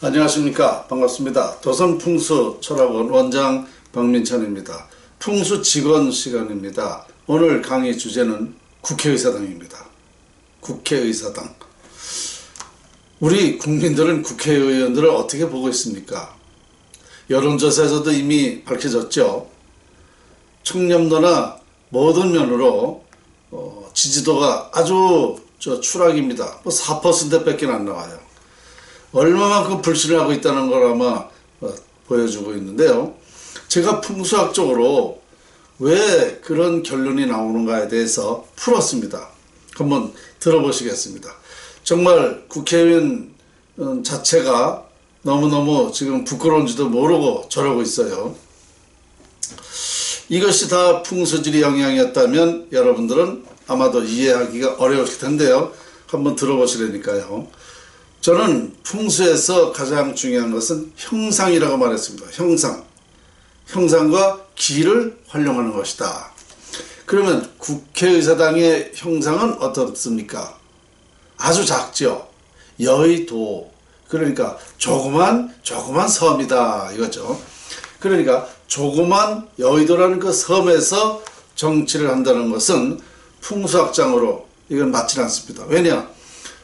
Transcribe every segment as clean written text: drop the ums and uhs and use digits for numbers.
안녕하십니까. 반갑습니다. 도선풍수철학원 원장 박민찬입니다. 풍수 직원 시간입니다. 오늘 강의 주제는 국회의사당입니다. 국회의사당. 우리 국민들은 국회의원들을 어떻게 보고 있습니까? 여론조사에서도 이미 밝혀졌죠. 청렴도나 모든 면으로 지지도가 아주 추락입니다. 4%밖에 안 나와요. 얼마만큼 불신을 하고 있다는 걸 아마 보여주고 있는데요. 제가 풍수학적으로 왜 그런 결론이 나오는가에 대해서 풀었습니다. 한번 들어보시겠습니다. 정말 국회의원 자체가 너무너무 지금 부끄러운지도 모르고 저러고 있어요. 이것이 다 풍수질의 영향이었다면 여러분들은 아마도 이해하기가 어려우실 텐데요. 한번 들어보시라니까요. 저는 풍수에서 가장 중요한 것은 형상이라고 말했습니다. 형상과 기를 활용하는 것이다. 그러면 국회의사당의 형상은 어떻습니까? 아주 작죠. 여의도, 그러니까 조그만 섬이다 이거죠. 그러니까 조그만 여의도라는 그 섬에서 정치를 한다는 것은 풍수학장으로 이건 맞지 않습니다. 왜냐?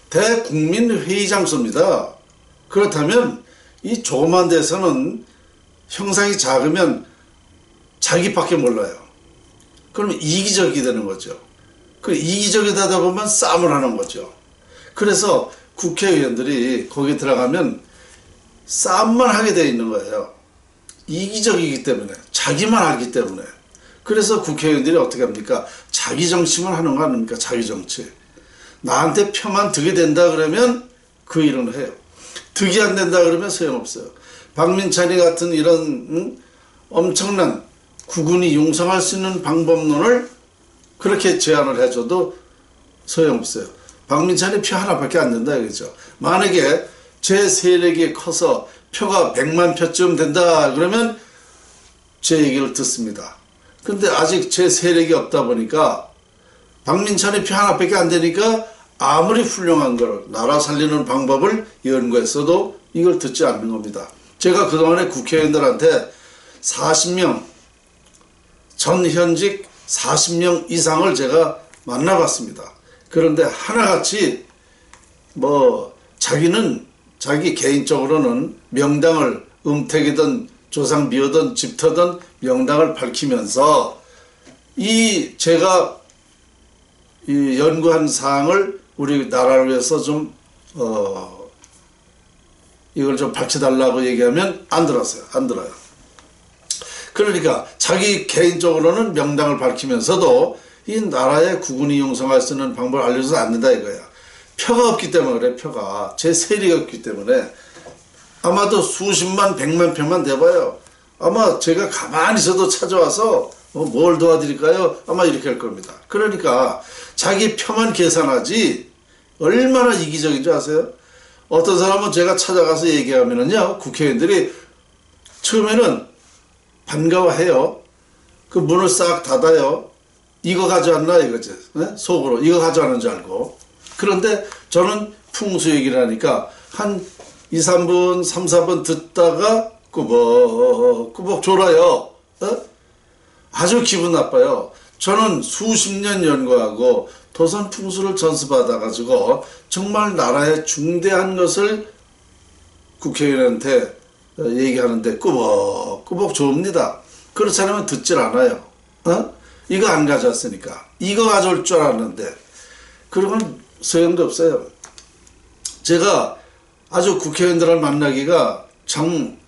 대국민회의 장소입니다. 그렇다면 이 조그만 데서는 형상이 작으면 자기밖에 몰라요. 그러면 이기적이 되는 거죠. 그 이기적이다 보면 싸움을 하는 거죠. 그래서 국회의원들이 거기 들어가면 싸움만 하게 되어 있는 거예요. 이기적이기 때문에, 자기만 알기 때문에. 그래서 국회의원들이 어떻게 합니까? 자기 정치만 하는 거 아닙니까? 자기 정치. 나한테 표만 득이 된다 그러면 그 일은 해요. 득이 안 된다 그러면 소용없어요. 박민찬이 같은 이런 엄청난 국군이 융성할 수 있는 방법론을 그렇게 제안을 해줘도 소용없어요. 박민찬이 표 하나밖에 안 된다 이거죠. 만약에 제 세력이 커서 표가 100만 표쯤 된다 그러면 제 얘기를 듣습니다. 근데 아직 제 세력이 없다 보니까 박민찬이 표 하나밖에 안 되니까 아무리 훌륭한 걸 나라 살리는 방법을 연구했어도 이걸 듣지 않는 겁니다. 제가 그동안에 국회의원들한테 40명 전현직 40명 이상을 제가 만나봤습니다. 그런데 하나같이 자기 개인적으로는 명당을 음택이든 조상비오든 집터든 명당을 밝히면서 제가 이 연구한 사항을 우리 나라를 위해서 이걸 좀 밝혀달라고 얘기하면 안 들어요. 그러니까 자기 개인적으로는 명당을 밝히면서도 이 나라의 국군이 융성할 수 있는 방법을 알려줘서 안 된다 이거야. 표가 없기 때문에 그래. 표가 제 세력이 없기 때문에 아마도 수십만 100만 표만 돼봐요. 아마 제가 가만히 있어도 찾아와서 뭘 도와드릴까요? 아마 이렇게 할 겁니다. 그러니까 자기 표만 계산하지 얼마나 이기적인 줄 아세요? 어떤 사람은 제가 찾아가서 얘기하면은요, 국회의원들이 처음에는 반가워해요. 그 문을 싹 닫아요. 이거 가져왔나 이거지. 네? 속으로 이거 가져왔는 줄 알고. 그런데 저는 풍수 얘기를 하니까 한 2, 3분, 3, 4분 듣다가 꾸벅꾸벅 졸아요. 아주 기분 나빠요. 저는 수십 년 연구하고 도선 풍수를 전수받아가지고 정말 나라의 중대한 것을 국회의원한테 얘기하는데 꾸벅꾸벅 좋습니다. 그렇지 않으면 듣질 않아요. 이거 안 가져왔으니까. 이거 가져올 줄 알았는데. 그러면 소용도 없어요. 제가 아주 국회의원들을 만나기가 참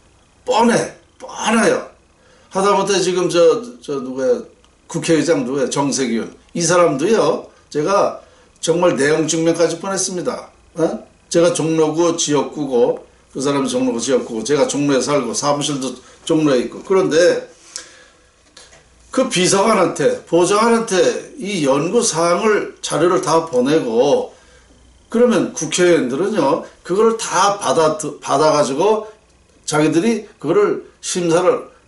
뻔해요. 하다못해 지금 누구야, 국회의장 누구야, 정세균. 이 사람도요, 제가 정말 내용 증명까지 뻔했습니다. 제가 종로구 지역구고, 그 사람이 종로구 지역구고, 제가 종로에 살고, 사무실도 종로에 있고. 그런데 그 비서관한테, 보좌관한테 이 연구사항을, 자료를 다 보내고, 그러면 국회의원들은요, 그걸 다 받아가지고, 자기들이 그거를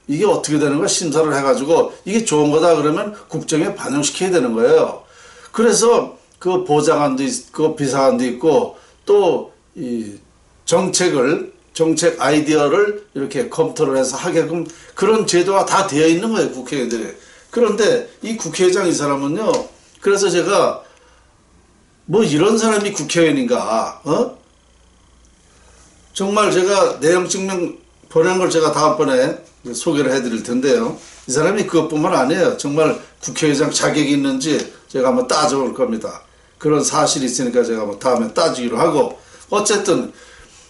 이게 어떻게 되는 거야? 심사를 해가지고, 이게 좋은 거다 그러면 국정에 반영시켜야 되는 거예요. 그래서 그 보좌관도 있고, 비서관도 있고, 또 이 정책을 정책 아이디어를 이렇게 검토를 해서 하게끔 그런 제도가 다 되어 있는 거예요, 국회의원들이. 그런데 이 국회의장 이 사람은요, 그래서 제가 뭐 이런 사람이 국회의원인가, 정말 제가 내용 증명 보낸 걸 제가 다음번에 소개를 해드릴 텐데요. 이 사람이 그것뿐만 아니에요. 정말 국회의장 자격이 있는지 제가 한번 따져볼 겁니다. 그런 사실이 있으니까 제가 뭐 다음에 따지기로 하고, 어쨌든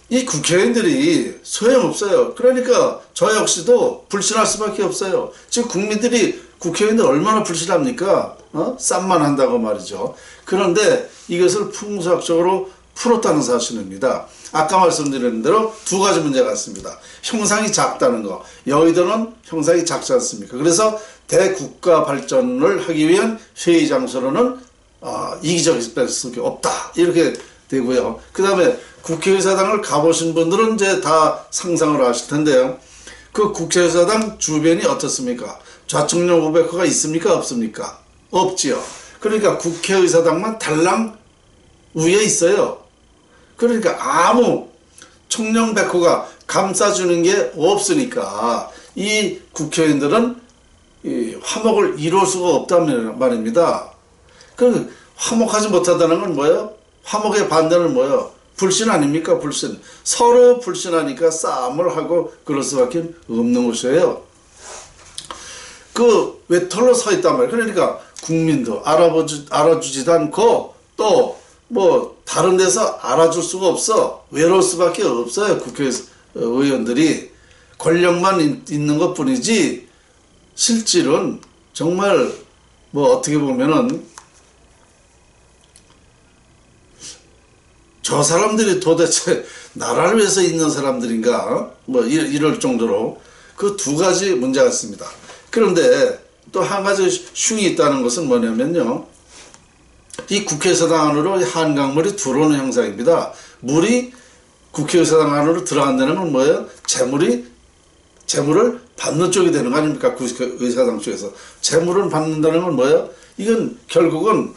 이 국회의원들이 소용없어요. 그러니까 저 역시도 불신할 수밖에 없어요. 지금 국민들이 국회의원들 얼마나 불신합니까? 쌈만 한다고 말이죠. 그런데 이것을 풍수학적으로 풀었다는 사실입니다. 아까 말씀드린 대로 두 가지 문제가 있습니다. 형상이 작다는 거. 여의도는 형상이 작지 않습니까? 그래서 대국가 발전을 하기 위한 회의 장소로는 이기적일 수밖에 없다. 이렇게 되고요. 그 다음에 국회의사당을 가보신 분들은 이제 다 상상을 하실 텐데요. 그 국회의사당 주변이 어떻습니까? 좌측면 500호가 있습니까? 없습니까? 없지요. 그러니까 국회의사당만 달랑 위에 있어요. 그러니까 아무 청령 100호가 감싸주는 게 없으니까 이 국회의원들은 이 화목을 이룰 수가 없다는 말입니다. 그 화목하지 못하다는 건 뭐예요? 화목의 반대는 뭐예요? 불신 아닙니까? 불신. 서로 불신하니까 싸움을 하고 그럴 수밖에 없는 것이에요. 그 외톨로 서 있단 말이에요. 그러니까 국민도 알아주지도 않고 또 뭐 다른 데서 알아줄 수가 없어. 외로울 수밖에 없어요. 국회의원들이. 권력만 있는 것 뿐이지 실질은 정말 뭐 어떻게 보면은 저 사람들이 도대체 나라를 위해서 있는 사람들인가? 뭐 이럴 정도로 그 두 가지 문제가 있습니다. 그런데 또 한 가지 흉이 있다는 것은 뭐냐면요. 이 국회의사당 안으로 한강물이 들어오는 형상입니다. 물이 국회의사당 안으로 들어간다는 건 뭐예요? 재물을 받는 쪽이 되는 거 아닙니까? 국회의사당 쪽에서. 재물을 받는다는 건 뭐예요? 이건 결국은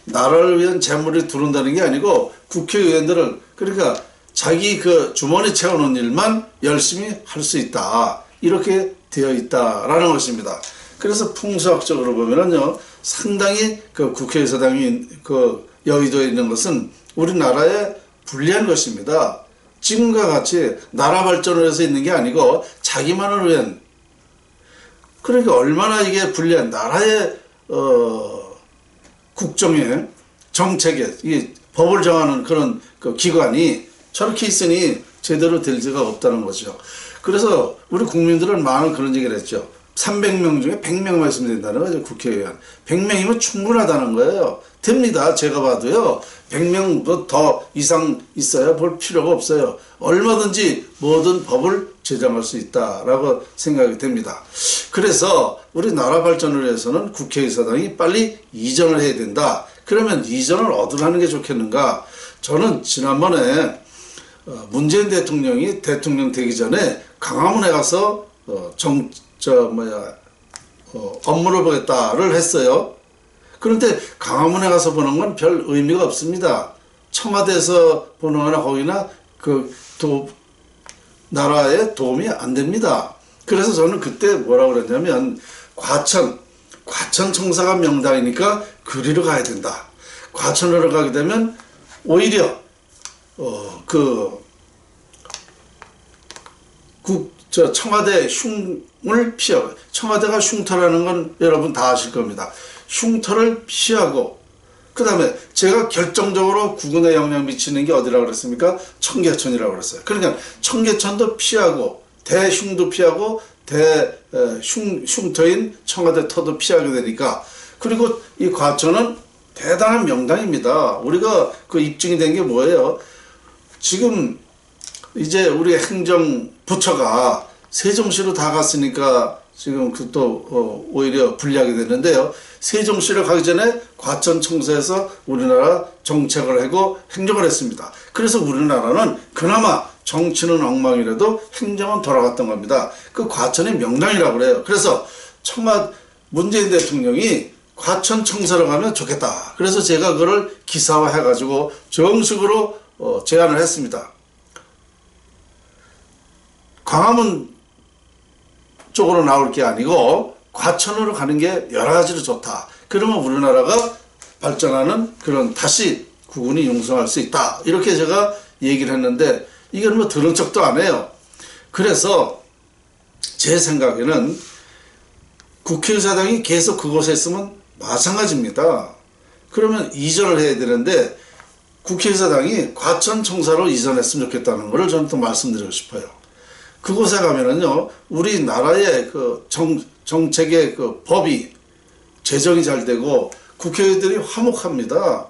나라를 위한 재물이 들어온다는 게 아니고 국회의원들은 그러니까 자기 그 주머니 채워놓은 일만 열심히 할 수 있다. 이렇게 되어 있다라는 것입니다. 그래서 풍수학적으로 보면은요, 상당히 그 국회의사당이 그 여의도에 있는 것은 우리나라에 불리한 것입니다. 지금과 같이 나라 발전을 위해서 있는 게 아니고 자기만을 위한, 그러니까 얼마나 이게 불리한 나라의 국정에 정책에 이 법을 정하는 그런 그 기관이 저렇게 있으니 제대로 될 리가 없다는 거죠. 그래서 우리 국민들은 많은 그런 얘기를 했죠. 300명 중에 100명만 있으면 된다는 거죠. 국회의원. 100명이면 충분하다는 거예요. 됩니다. 제가 봐도요. 100명 더 이상 있어야 볼 필요가 없어요. 얼마든지 모든 법을 제정할 수 있다라고 생각이 됩니다. 그래서 우리나라 발전을 위해서는 국회의사당이 빨리 이전을 해야 된다. 그러면 이전을 어디로 하는 게 좋겠는가? 저는 지난번에 문재인 대통령이 대통령 되기 전에 강화문에 가서 업무를 보겠다를 했어요. 그런데 강화문에 가서 보는 건 별 의미가 없습니다. 청와대에서 보는 거나 거기나 나라에 도움이 안 됩니다. 그래서 저는 그때 뭐라고 그랬냐면 과천청사가 명당이니까 그리로 가야 된다. 과천으로 가게 되면 오히려 청와대 흉을 피하고, 청와대가 흉터라는 건 여러분 다 아실 겁니다. 흉터를 피하고, 그 다음에 제가 결정적으로 국군에 영향 미치는 게 어디라고 그랬습니까? 청계천이라고 그랬어요. 그러니까 청계천도 피하고 대흉도 피하고 흉터인 청와대 터도 피하게 되니까, 그리고 이 과천은 대단한 명당입니다. 우리가 그 입증이 된 게 뭐예요? 지금 이제 우리 행정부처가 세종시로 다 갔으니까 지금 오히려 불리하게 되는데요. 세종시로 가기 전에 과천청사에서 우리나라 정책을 하고 행정을 했습니다. 그래서 우리나라는 그나마 정치는 엉망이라도 행정은 돌아갔던 겁니다. 그 과천이 명당이라고 그래요. 그래서 문재인 대통령이 과천청사로 가면 좋겠다. 그래서 제가 그걸 기사화해가지고 정식으로 제안을 했습니다. 광화문 쪽으로 나올 게 아니고 과천으로 가는 게 여러 가지로 좋다. 그러면 우리나라가 발전하는 그런 다시 국운이 융성할 수 있다. 이렇게 제가 얘기를 했는데 이건 뭐 들은 척도 안 해요. 그래서 제 생각에는 국회의사당이 계속 그곳에 있으면 마찬가지입니다. 그러면 이전을 해야 되는데 국회의사당이 과천청사로 이전했으면 좋겠다는 것을 저는 또 말씀드리고 싶어요. 그곳에 가면은요, 우리나라의 그 정책의 그 법이 제정이 잘 되고 국회의들이 화목합니다.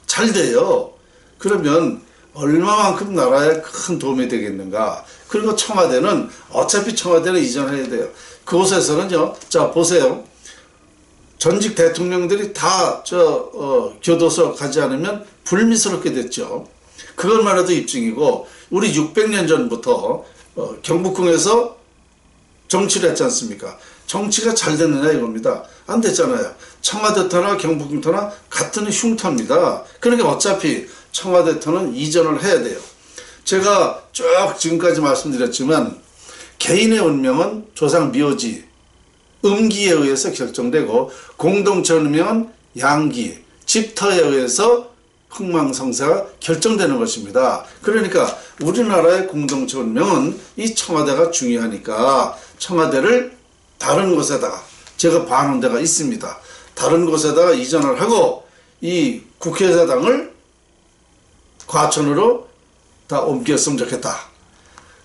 잘 돼요. 그러면 얼마만큼 나라에 큰 도움이 되겠는가. 그리고 청와대는 어차피 청와대는 이전해야 돼요. 그곳에서는요, 자 보세요. 전직 대통령들이 다 교도소 가지 않으면 불미스럽게 됐죠. 그것만 해도 입증이고, 우리 600년 전부터 경복궁에서 정치를 했지 않습니까? 정치가 잘 됐느냐 이겁니다. 안 됐잖아요. 청와대 터나 경복궁 터나 같은 흉터입니다. 그러니까 어차피 청와대 터는 이전을 해야 돼요. 제가 쭉 지금까지 말씀드렸지만 개인의 운명은 조상 묘지, 음기에 의해서 결정되고 공동체 운명은 양기, 집터에 의해서 흥망성쇠가 결정되는 것입니다. 그러니까 우리나라의 공동체 운명은 이 청와대가 중요하니까 청와대를 다른 곳에다가, 제가 봐놓은 데가 있습니다. 다른 곳에다가 이전을 하고 이 국회의사당을 과천으로 다 옮겼으면 좋겠다.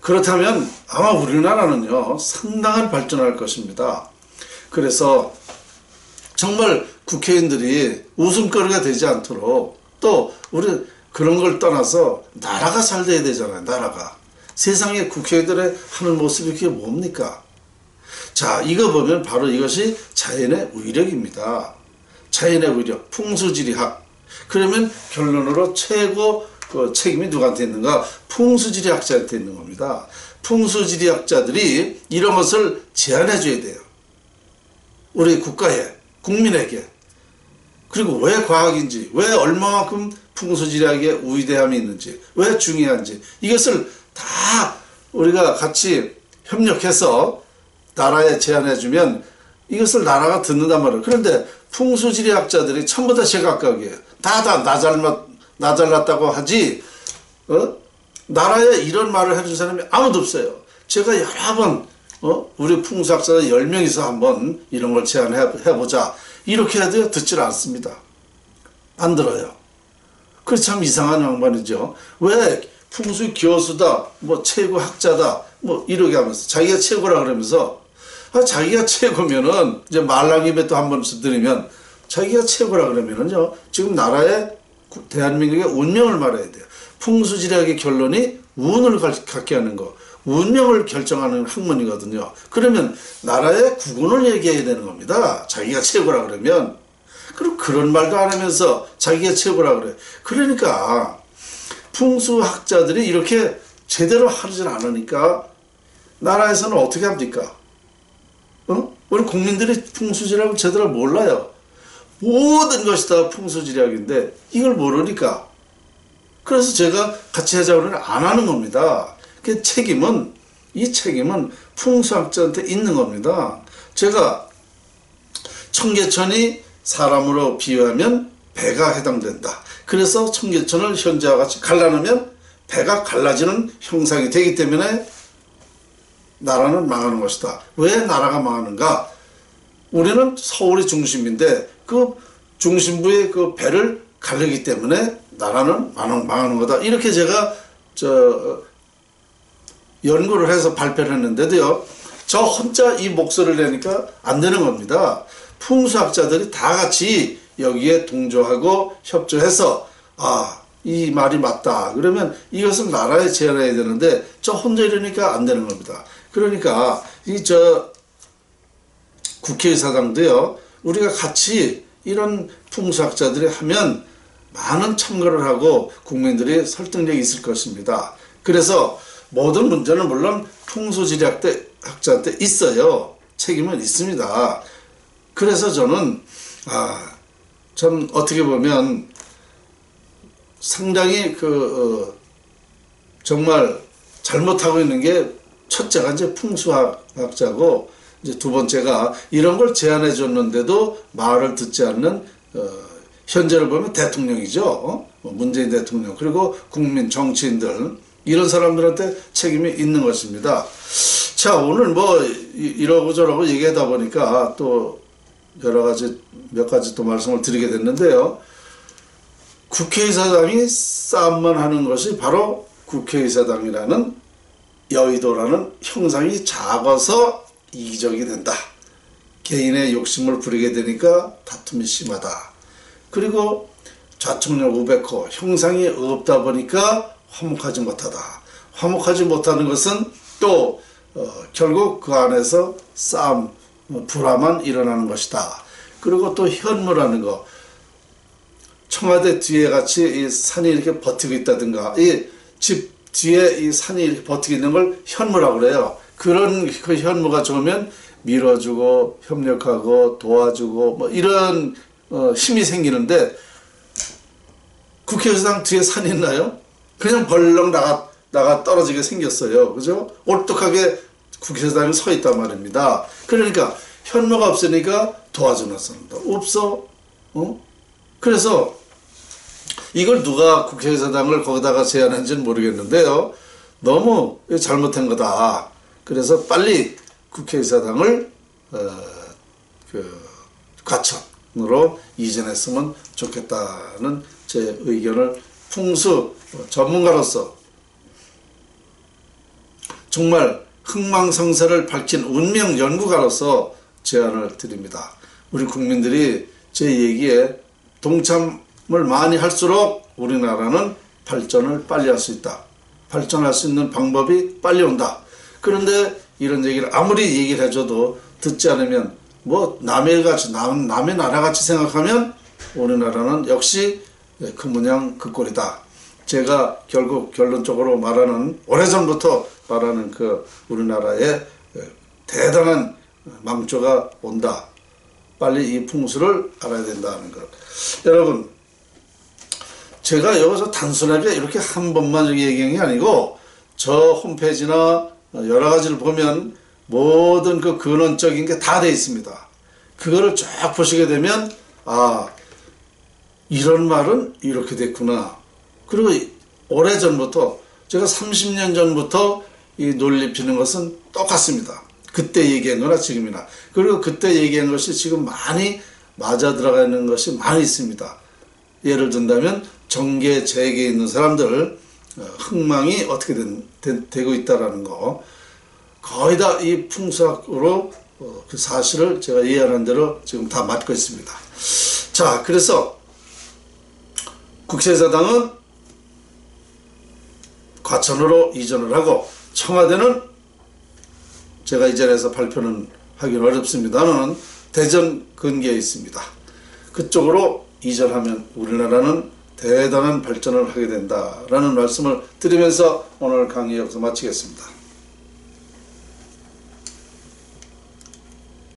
그렇다면 아마 우리나라는요 상당한 발전할 것입니다. 그래서 정말 국회의원들이 웃음거리가 되지 않도록, 또 우리 그런 걸 떠나서 나라가 잘 돼야 되잖아요. 나라가. 세상에 국회의원들의 하는 모습이 그게 뭡니까? 자, 이거 보면 바로 이것이 자연의 위력입니다. 자연의 위력, 풍수지리학. 그러면 결론으로 최고 그 책임이 누구한테 있는가? 풍수지리학자한테 있는 겁니다. 풍수지리학자들이 이런 것을 제안해 줘야 돼요. 우리 국가에, 국민에게. 그리고 왜 과학인지, 왜 얼마만큼 풍수지리학의 위대함이 있는지, 왜 중요한지, 이것을 다 우리가 같이 협력해서 나라에 제안해주면 이것을 나라가 듣는단 말이에요. 그런데 풍수지리학자들이 전부 다 제각각이에요. 다 나 잘났다고 하지, 나라에 이런 말을 해준 사람이 아무도 없어요. 제가 여러 번 우리 풍수학자 10명이서 한번 이런 걸 제안해보자 이렇게 해도 듣질 않습니다. 안 들어요. 그게 참 이상한 양반이죠. 왜 풍수 교수다, 뭐 최고 학자다, 뭐 이렇게 하면서 자기가 최고라 그러면서, 자기가 최고면은 이제 말랑입에 또 한 번 드리면 자기가 최고라 그러면은요 지금 나라의 대한민국의 운명을 말해야 돼요. 풍수지리학의 결론이 운을 갖게 하는 거, 운명을 결정하는 학문이거든요. 그러면 나라의 국운을 얘기해야 되는 겁니다. 자기가 최고라 그러면. 그럼 그런 말도 안 하면서 자기가 최고라 그래. 그러니까 풍수학자들이 이렇게 제대로 하지 않으니까 나라에서는 어떻게 합니까? 우리 국민들이 풍수지리학을 제대로 몰라요. 모든 것이 다 풍수지리학인데 이걸 모르니까. 그래서 제가 같이 하자고 그러면 안 하는 겁니다. 그 책임은, 이 책임은 풍수학자한테 있는 겁니다. 제가 청계천이 사람으로 비유하면 배가 해당된다. 그래서 청계천을 현재와 같이 갈라놓으면 배가 갈라지는 형상이 되기 때문에 나라는 망하는 것이다. 왜 나라가 망하는가? 우리는 서울이 중심인데 그 중심부의 그 배를 가르기 때문에 나라는 망하는 거다. 이렇게 제가 연구를 해서 발표를 했는데도요, 저 혼자 이 목소리를 내니까 안 되는 겁니다. 풍수학자들이 다 같이 여기에 동조하고 협조해서 이 말이 맞다. 그러면 이것을 나라에 제안해야 되는데 저 혼자 이러니까 안 되는 겁니다. 그러니까 국회의사당도요, 우리가 같이 이런 풍수학자들이 하면 많은 참가를 하고 국민들이 설득력이 있을 것입니다. 그래서 모든 문제는 물론 풍수지리학자한테 있어요. 책임은 있습니다. 그래서 저는 참 어떻게 보면 상당히 정말 잘못하고 있는 게 첫째가 이제 풍수학자고, 이제 두 번째가 이런 걸 제안해 줬는데도 말을 듣지 않는 현재를 보면 대통령이죠. 문재인 대통령, 그리고 국민, 정치인들, 이런 사람들한테 책임이 있는 것입니다. 자, 오늘 뭐 이러고 저러고 얘기하다 보니까 또 여러 가지 몇 가지 또 말씀을 드리게 됐는데요. 국회의사당이 싸움만 하는 것이 바로 국회의사당이라는 여의도라는 형상이 작아서 이기적이 된다. 개인의 욕심을 부리게 되니까 다툼이 심하다. 그리고 좌청력 우백호 형상이 없다 보니까 화목하지 못하다. 화목하지 못하는 것은 또 결국 그 안에서 싸움, 불화만 일어나는 것이다. 그리고 또 현무라는 거, 청와대 뒤에 같이 이 산이 이렇게 버티고 있다든가, 이 집 뒤에 이 산이 이렇게 버티고 있는 걸 현무라고 그래요. 그런 그 현무가 좋으면 밀어주고 협력하고 도와주고 뭐 이런 힘이 생기는데, 국회의사당 뒤에 산이 있나요? 그냥 벌렁 나가 떨어지게 생겼어요. 그죠? 올뚝하게 국회의사당이 서 있단 말입니다. 그러니까 현무가 없으니까 도와주는 사람도 없어. 그래서 이걸 누가 국회의사당을 거기다가 제안한지는 모르겠는데요. 너무 잘못한 거다. 그래서 빨리 국회의사당을 과천으로 이전했으면 좋겠다는 제 의견을 풍수 전문가로서 정말 흥망성쇠를 밝힌 운명 연구가로서 제안을 드립니다. 우리 국민들이 제 얘기에 동참을 많이 할수록 우리나라는 발전을 빨리 할 수 있다. 발전할 수 있는 방법이 빨리 온다. 그런데 이런 얘기를 아무리 얘기를 해줘도 듣지 않으면 뭐 남의 나라같이 생각하면 우리나라는 역시 그 모양 그 꼴이다. 제가 결국 결론적으로 말하는, 오래전부터 말하는 그 우리나라의 대단한 망조가 온다. 빨리 이 풍수를 알아야 된다는 것. 여러분, 제가 여기서 단순하게 이렇게 한 번만 얘기한 게 아니고, 저 홈페이지나 여러 가지를 보면 모든 그 근원적인 게 다 돼 있습니다. 그거를 쫙 보시게 되면, 아, 이런 말은 이렇게 됐구나. 그리고 오래전부터, 제가 30년 전부터 이 논리 피는 것은 똑같습니다. 그때 얘기한 거나 지금이나. 그리고 그때 얘기한 것이 지금 많이 맞아 들어가 있는 것이 많이 있습니다. 예를 든다면 정계, 재계에 있는 사람들 흥망이 어떻게 되고 있다라는 거, 거의 다 이 풍수학으로 그 사실을 제가 예언한 대로 지금 다 맞고 있습니다. 자, 그래서 국회의사당은 과천으로 이전을 하고, 청와대는 제가 이전에서 발표는 하기는 어렵습니다만 대전 근교에 있습니다. 그쪽으로 이전하면 우리나라는 대단한 발전을 하게 된다라는 말씀을 드리면서 오늘 강의 여기서 마치겠습니다.